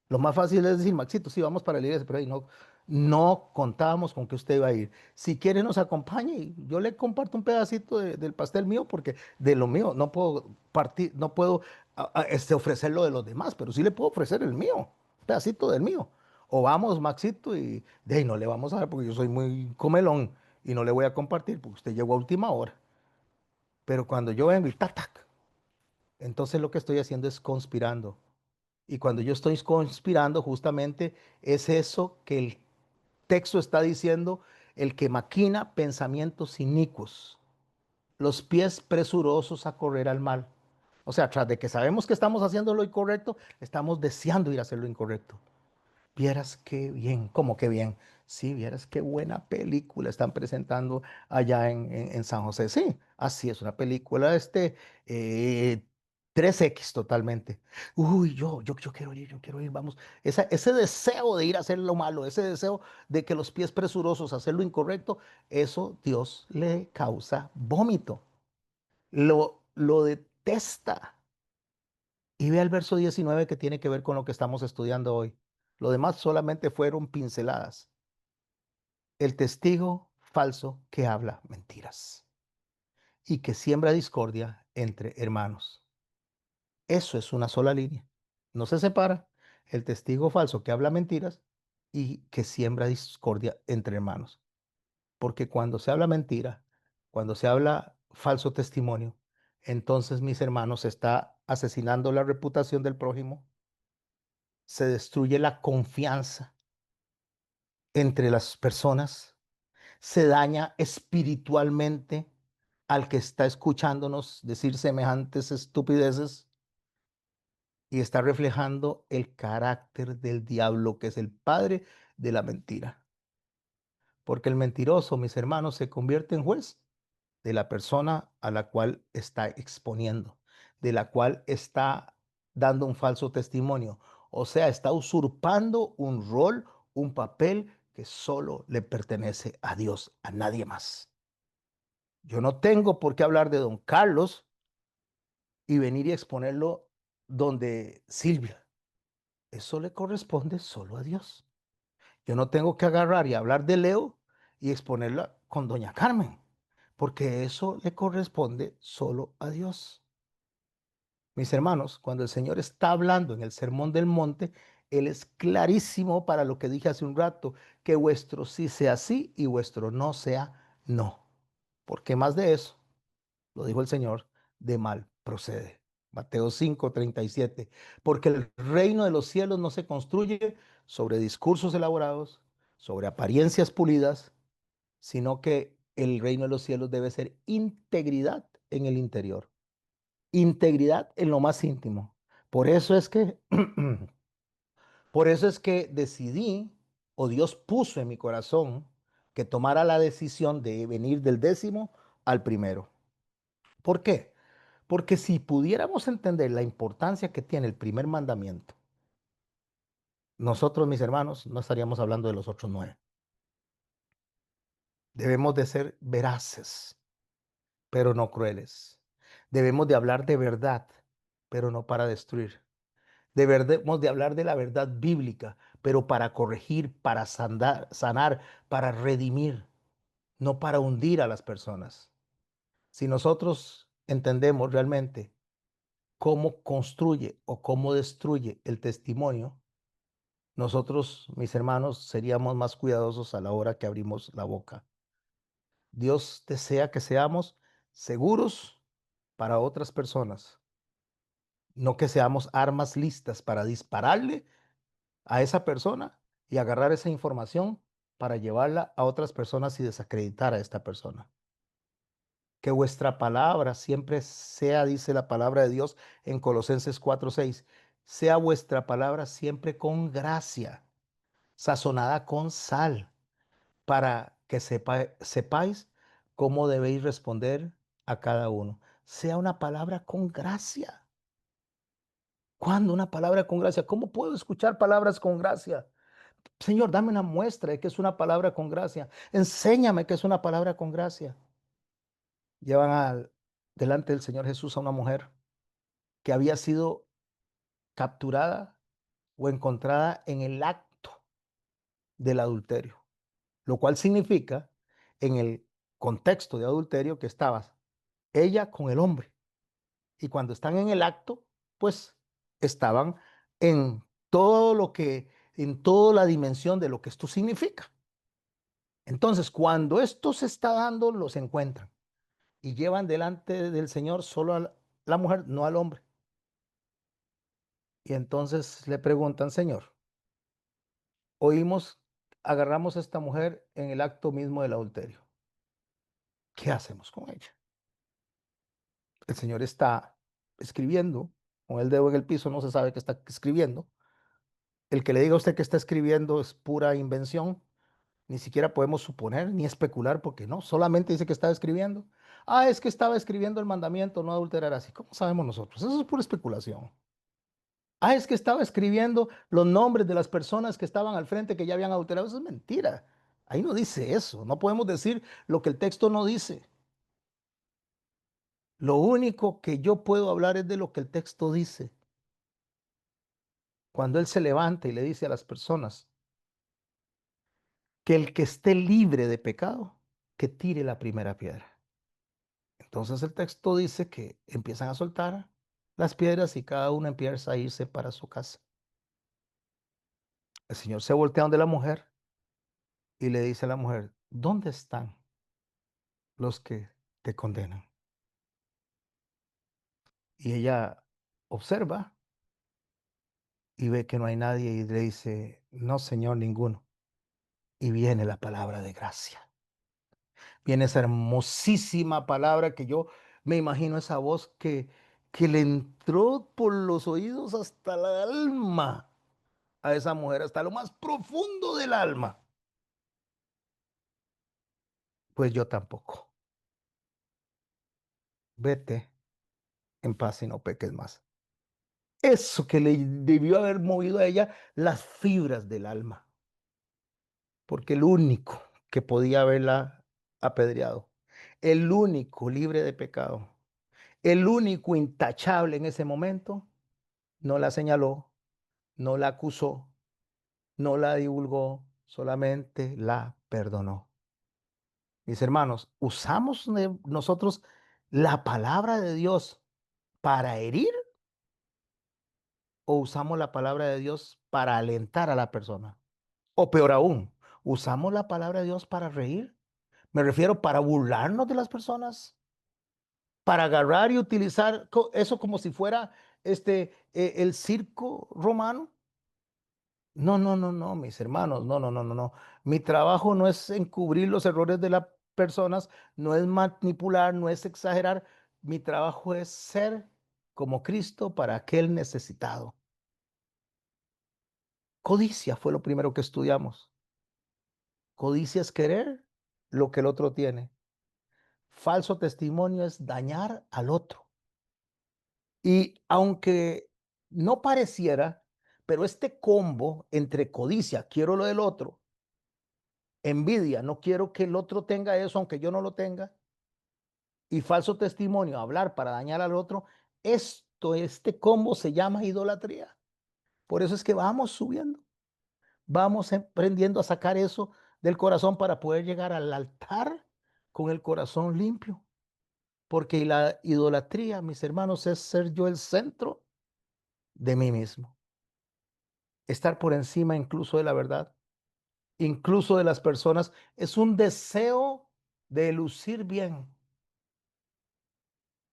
Lo más fácil es decir, Maxito, sí, vamos para la iglesia, pero ahí no. No contábamos con que usted iba a ir. Si quiere, nos acompañe y yo le comparto un pedacito del pastel mío, porque de lo mío no puedo partir, no puedo ofrecer lo de los demás, pero sí le puedo ofrecer el mío, un pedacito del mío. O vamos, Maxito, y de ahí no le vamos a dar porque yo soy muy comelón y no le voy a compartir porque usted llegó a última hora. Pero cuando yo vengo y tac, tac, entonces lo que estoy haciendo es conspirando. Y cuando yo estoy conspirando, justamente es eso que el texto está diciendo: el que maquina pensamientos inicuos, los pies presurosos a correr al mal. O sea, tras de que sabemos que estamos haciendo lo incorrecto, estamos deseando ir a hacer lo incorrecto. Vieras qué bien, ¿cómo qué bien? Sí, vieras qué buena película están presentando allá en San José. Sí, así es, una película eh, 3X totalmente. Uy, yo quiero ir, vamos. Ese deseo de ir a hacer lo malo, ese deseo de que los pies presurosos a hacer lo incorrecto, eso Dios le causa vómito. Lo detesta. Y vea el verso 19 que tiene que ver con lo que estamos estudiando hoy. Lo demás solamente fueron pinceladas. El testigo falso que habla mentiras y que siembra discordia entre hermanos. Eso es una sola línea. No se separa. El testigo falso que habla mentiras y que siembra discordia entre hermanos. Porque cuando se habla mentira, cuando se habla falso testimonio, entonces, mis hermanos, se está asesinando la reputación del prójimo, se destruye la confianza entre las personas, se daña espiritualmente al que está escuchándonos decir semejantes estupideces y está reflejando el carácter del diablo, que es el padre de la mentira. Porque el mentiroso, mis hermanos, se convierte en juez de la persona a la cual está exponiendo, de la cual está dando un falso testimonio. O sea, está usurpando un rol, un papel que solo le pertenece a Dios, a nadie más. Yo no tengo por qué hablar de don Carlos y venir y exponerlo donde Silvia. Eso le corresponde solo a Dios. Yo no tengo que agarrar y hablar de Leo y exponerla con doña Carmen, porque eso le corresponde solo a Dios. Mis hermanos, cuando el Señor está hablando en el Sermón del Monte, Él es clarísimo para lo que dije hace un rato: que vuestro sí sea sí y vuestro no sea no. Porque más de eso, lo dijo el Señor, de mal procede. Mateo 5:37. Porque el reino de los cielos no se construye sobre discursos elaborados, sobre apariencias pulidas, sino que el reino de los cielos debe ser integridad en el interior, integridad en lo más íntimo. Por eso es que, por eso es que decidí, o Dios puso en mi corazón, que tomara la decisión de venir del 10º al primero. ¿Por qué? Porque si pudiéramos entender la importancia que tiene el primer mandamiento, nosotros, mis hermanos, no estaríamos hablando de los otros 9. Debemos de ser veraces, pero no crueles. Debemos de hablar de verdad, pero no para destruir. Debemos de hablar de la verdad bíblica, pero para corregir, para sanar, para redimir, no para hundir a las personas. Si nosotros entendemos realmente cómo construye o cómo destruye el testimonio, nosotros, mis hermanos, seríamos más cuidadosos a la hora que abrimos la boca. Dios desea que seamos seguros para otras personas, no que seamos armas listas para dispararle a esa persona y agarrar esa información para llevarla a otras personas y desacreditar a esta persona. Que vuestra palabra siempre sea, dice la palabra de Dios en Colosenses 4:6, sea vuestra palabra siempre con gracia, sazonada con sal, para que sepáis cómo debéis responder a cada uno. Sea una palabra con gracia. ¿Cuándo una palabra con gracia? ¿Cómo puedo escuchar palabras con gracia? Señor, dame una muestra de que es una palabra con gracia. Enséñame que es una palabra con gracia. Llevan delante del Señor Jesús a una mujer que había sido capturada o encontrada en el acto del adulterio, lo cual significa en el contexto de adulterio que estabas ella con el hombre. Y cuando están en el acto, pues estaban en todo lo que, en toda la dimensión de lo que esto significa. Entonces, cuando esto se está dando, los encuentran y llevan delante del Señor solo a la mujer, no al hombre. Y entonces le preguntan, Señor, oímos, agarramos a esta mujer en el acto mismo del adulterio. ¿Qué hacemos con ella? El Señor está escribiendo con el dedo en el piso, no se sabe qué está escribiendo. El que le diga a usted que está escribiendo es pura invención. Ni siquiera podemos suponer ni especular porque no, solamente dice que estaba escribiendo. Ah, es que estaba escribiendo el mandamiento, no adulterar así. ¿Cómo sabemos nosotros? Eso es pura especulación. Ah, es que estaba escribiendo los nombres de las personas que estaban al frente que ya habían adulterado. Eso es mentira. Ahí no dice eso. No podemos decir lo que el texto no dice. Lo único que yo puedo hablar es de lo que el texto dice. Cuando él se levanta y le dice a las personas que el que esté libre de pecado, que tire la primera piedra. Entonces el texto dice que empiezan a soltar las piedras y cada uno empieza a irse para su casa. El Señor se voltea donde la mujer y le dice a la mujer, ¿dónde están los que te condenan? Y ella observa y ve que no hay nadie y le dice, no, Señor, ninguno. Y viene la palabra de gracia. Viene esa hermosísima palabra que yo me imagino esa voz que le entró por los oídos hasta el alma a esa mujer, hasta lo más profundo del alma. Pues yo tampoco. Vete en paz y no peques más. Eso que le debió haber movido a ella las fibras del alma, porque el único que podía haberla apedreado, el único libre de pecado, el único intachable en ese momento, no la señaló, no la acusó, no la divulgó, solamente la perdonó. Mis hermanos, ¿usamos nosotros la palabra de Dios para herir o usamos la palabra de Dios para alentar a la persona? O peor aún, ¿usamos la palabra de Dios para reír? Me refiero para burlarnos de las personas, para agarrar y utilizar eso como si fuera el circo romano. No, no, no, no, mis hermanos, no, no, no, no, no. Mi trabajo no es encubrir los errores de las personas, no es manipular, no es exagerar. Mi trabajo es ser como Cristo para aquel necesitado. Codicia fue lo primero que estudiamos. Codicia es querer lo que el otro tiene. Falso testimonio es dañar al otro. Y aunque no pareciera, pero este combo entre codicia, quiero lo del otro, envidia, no quiero que el otro tenga eso, aunque yo no lo tenga, y falso testimonio, hablar para dañar al otro, este combo se llama idolatría. Por eso es que vamos subiendo, vamos aprendiendo a sacar eso del corazón para poder llegar al altar con el corazón limpio. Porque la idolatría, mis hermanos, es ser yo el centro de mí mismo. Estar por encima incluso de la verdad, incluso de las personas, es un deseo de lucir bien,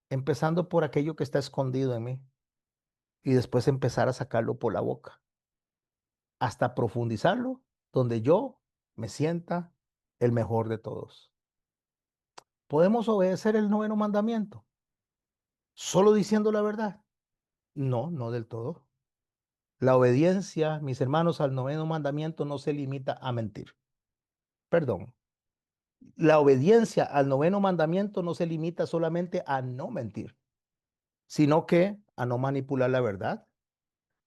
empezando por aquello que está escondido en mí y después empezar a sacarlo por la boca, hasta profundizarlo donde yo me sienta el mejor de todos. ¿Podemos obedecer el noveno mandamiento solo diciendo la verdad? No, no del todo. La obediencia, mis hermanos, al noveno mandamiento no se limita a mentir. Perdón. La obediencia al noveno mandamiento no se limita solamente a no mentir, sino que a no manipular la verdad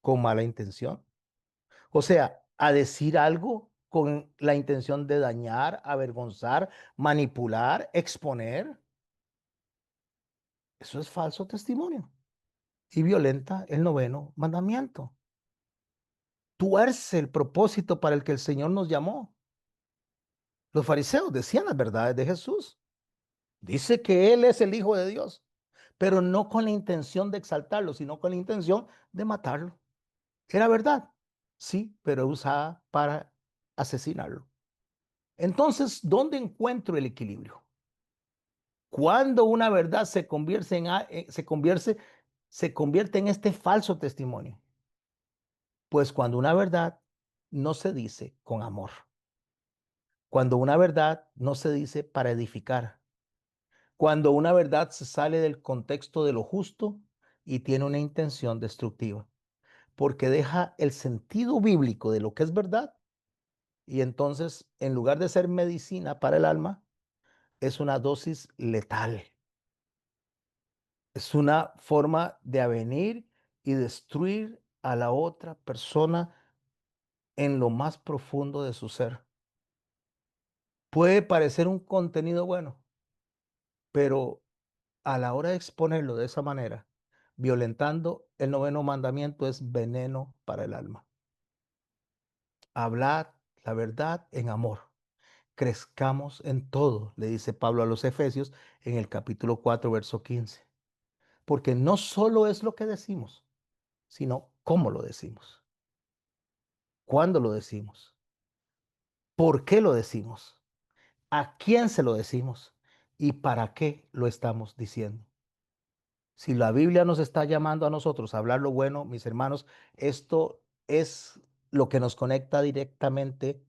con mala intención. O sea, a decir algo con la intención de dañar, avergonzar, manipular, exponer. Eso es falso testimonio y violenta el noveno mandamiento. tuerce el propósito para el que el Señor nos llamó. Los fariseos decían las verdades de Jesús. Dice que Él es el Hijo de Dios, pero no con la intención de exaltarlo, sino con la intención de matarlo. Era verdad, sí, pero usada para asesinarlo. Entonces, ¿dónde encuentro el equilibrio? Cuando una verdad se convierte en este falso testimonio. Pues cuando una verdad no se dice con amor, cuando una verdad no se dice para edificar, cuando una verdad se sale del contexto de lo justo y tiene una intención destructiva, porque deja el sentido bíblico de lo que es verdad y entonces en lugar de ser medicina para el alma, es una dosis letal. Es una forma de avenir y destruir a la otra persona en lo más profundo de su ser. Puede parecer un contenido bueno, pero a la hora de exponerlo de esa manera, violentando el noveno mandamiento, es veneno para el alma. Hablad la verdad en amor. Crezcamos en todo, le dice Pablo a los Efesios en el capítulo 4, verso 15. Porque no solo es lo que decimos, sino cómo lo decimos, cuándo lo decimos, por qué lo decimos, a quién se lo decimos y para qué lo estamos diciendo. Si la Biblia nos está llamando a nosotros a hablar lo bueno, mis hermanos, esto es lo que nos conecta directamente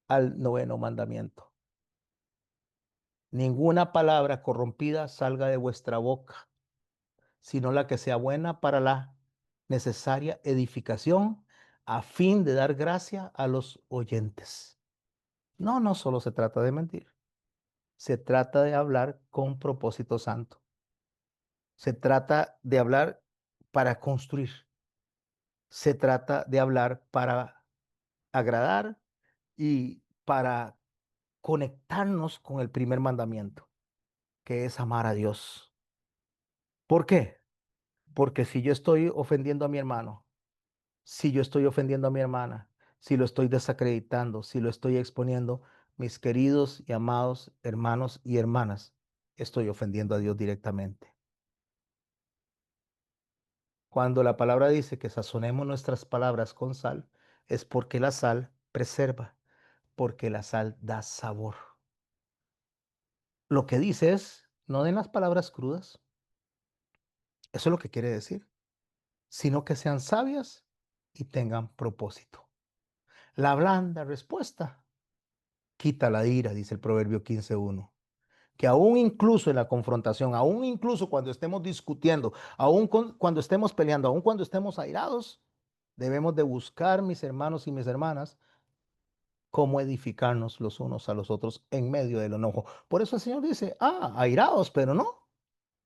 al noveno mandamiento. Ninguna palabra corrompida salga de vuestra boca, sino la que sea buena para la necesaria edificación a fin de dar gracia a los oyentes. No, no solo se trata de mentir, se trata de hablar con propósito santo. Se trata de hablar para construir. Se trata de hablar para agradar y para conectarnos con el primer mandamiento, que es amar a Dios. ¿Por qué? Porque si yo estoy ofendiendo a mi hermano, si yo estoy ofendiendo a mi hermana, si lo estoy desacreditando, si lo estoy exponiendo, mis queridos y amados hermanos y hermanas, estoy ofendiendo a Dios directamente. Cuando la palabra dice que sazonemos nuestras palabras con sal, es porque la sal preserva, porque la sal da sabor. Lo que dice es, no den las palabras crudas, eso es lo que quiere decir, sino que sean sabias y tengan propósito. La blanda respuesta quita la ira, dice el Proverbio 15:1. Que aún incluso en la confrontación, aún incluso cuando estemos discutiendo, cuando estemos peleando, aún cuando estemos airados, debemos de buscar, mis hermanos y mis hermanas, cómo edificarnos los unos a los otros en medio del enojo. Por eso el Señor dice, airados, pero no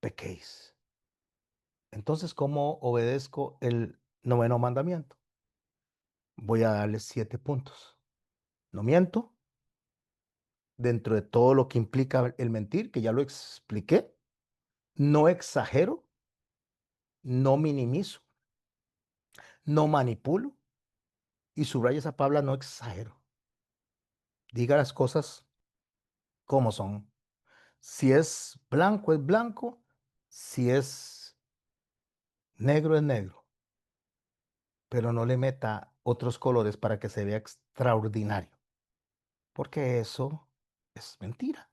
pequéis. Entonces, ¿cómo obedezco el noveno mandamiento? Voy a darles 7 puntos. No miento, dentro de todo lo que implica el mentir, que ya lo expliqué. No exagero, no minimizo, no manipulo y subraya esa palabra, no exagero. Diga las cosas como son. Si es blanco, es blanco. Si es negro, es negro. Pero no le meta otros colores para que se vea extraordinario, porque eso es mentira.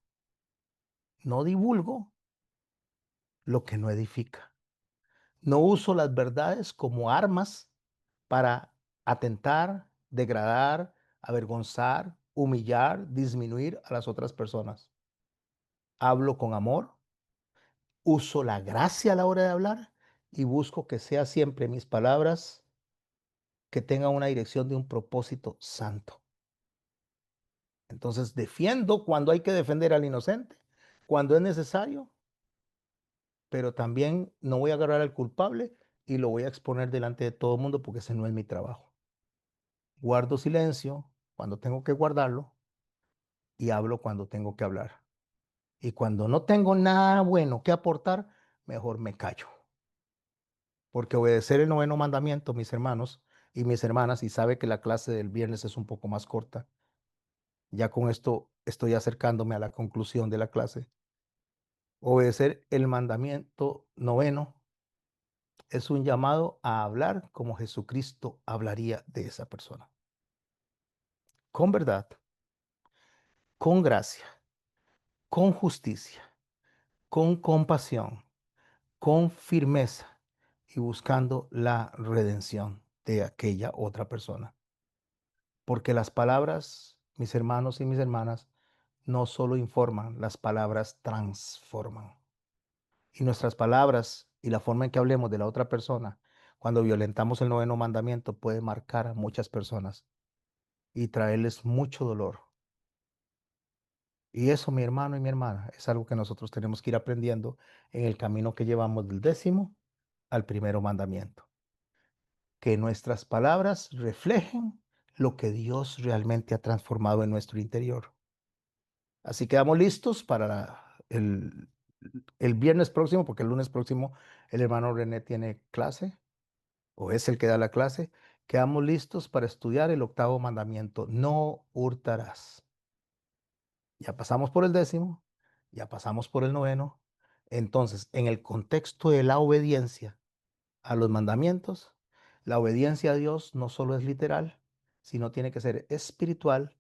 No divulgo lo que no edifica. No uso las verdades como armas para atentar, degradar, avergonzar, humillar, disminuir a las otras personas. Hablo con amor, uso la gracia a la hora de hablar y busco que sea siempre mis palabras que tengan una dirección de un propósito santo. Entonces defiendo cuando hay que defender al inocente, cuando es necesario, pero también no voy a agarrar al culpable y lo voy a exponer delante de todo el mundo porque ese no es mi trabajo. Guardo silencio cuando tengo que guardarlo y hablo cuando tengo que hablar. Y cuando no tengo nada bueno que aportar, mejor me callo. Porque obedecer el noveno mandamiento, mis hermanos, y mis hermanas, y sabe que la clase del viernes es un poco más corta, ya con esto estoy acercándome a la conclusión de la clase. Obedecer el mandamiento noveno es un llamado a hablar como Jesucristo hablaría de esa persona, con verdad, con gracia, con justicia, con compasión, con firmeza y buscando la redención de aquella otra persona. Porque las palabras, mis hermanos y mis hermanas, no solo informan, las palabras transforman. Y nuestras palabras y la forma en que hablemos de la otra persona, cuando violentamos el noveno mandamiento, puede marcar a muchas personas y traerles mucho dolor. Y eso, mi hermano y mi hermana, es algo que nosotros tenemos que ir aprendiendo en el camino que llevamos del décimo al primero mandamiento. Que nuestras palabras reflejen lo que Dios realmente ha transformado en nuestro interior. Así que quedamos listos para el viernes próximo, porque el lunes próximo el hermano René tiene clase, o es el que da la clase. Quedamos listos para estudiar el octavo mandamiento, no hurtarás. Ya pasamos por el décimo, ya pasamos por el noveno. Entonces, en el contexto de la obediencia a los mandamientos, la obediencia a Dios no solo es literal, sino tiene que ser espiritual,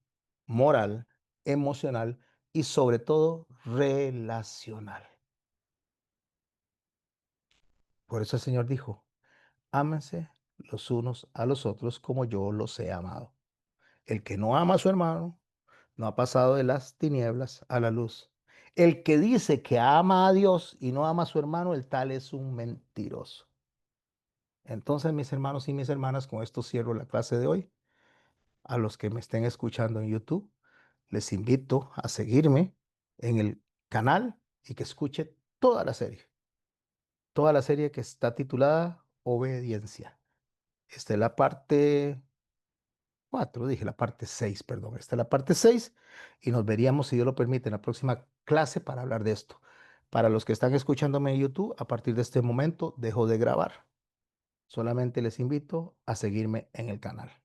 moral, emocional y sobre todo relacional. Por eso el Señor dijo, ámense los unos a los otros como yo los he amado. El que no ama a su hermano no ha pasado de las tinieblas a la luz. El que dice que ama a Dios y no ama a su hermano, el tal es un mentiroso. Entonces, mis hermanos y mis hermanas, con esto cierro la clase de hoy. A los que me estén escuchando en YouTube, les invito a seguirme en el canal y que escuche toda la serie que está titulada Obediencia. Esta es la parte 4, dije la parte 6, perdón. Esta es la parte 6 y nos veríamos, si Dios lo permite, en la próxima clase para hablar de esto. Para los que están escuchándome en YouTube, a partir de este momento dejo de grabar. Solamente les invito a seguirme en el canal.